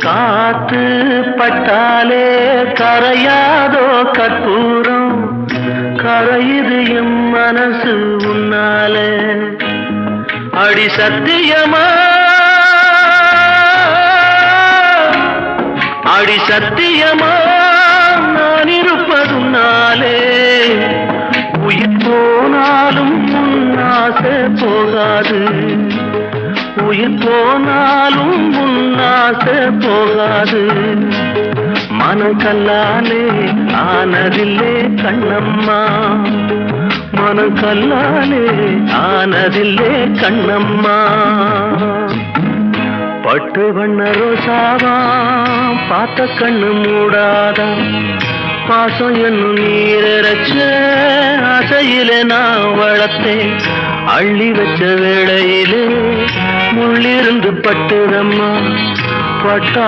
காத்து பட்டாலே கரையாதோ கற்பூரம், கரையுது எம் மனசு உன்னாலே. அடி சத்தியமா, அடி சத்தியமா நான் இருப்பதுனாலே, உயிர் போனாலும் உன்னாசை போகாது, உயிர் போனாலும் உன்னாசை போகாது. மனக்கல்லாலே ஆனதில்லே கண்ணம்மா, மனக்கல்லாலே ஆனதில்லே கண்ணம்மா. பட்டு வண்ண ரோசாவா பார்த்த கண்ணு மூடாதா, பாசம் என்னும் நீரச்ச ஆசையில நான் வளர்த்தேன். அள்ளி வச்ச வேளையிலே முள்ளிருந்து பட்டுதம்மா பட்டா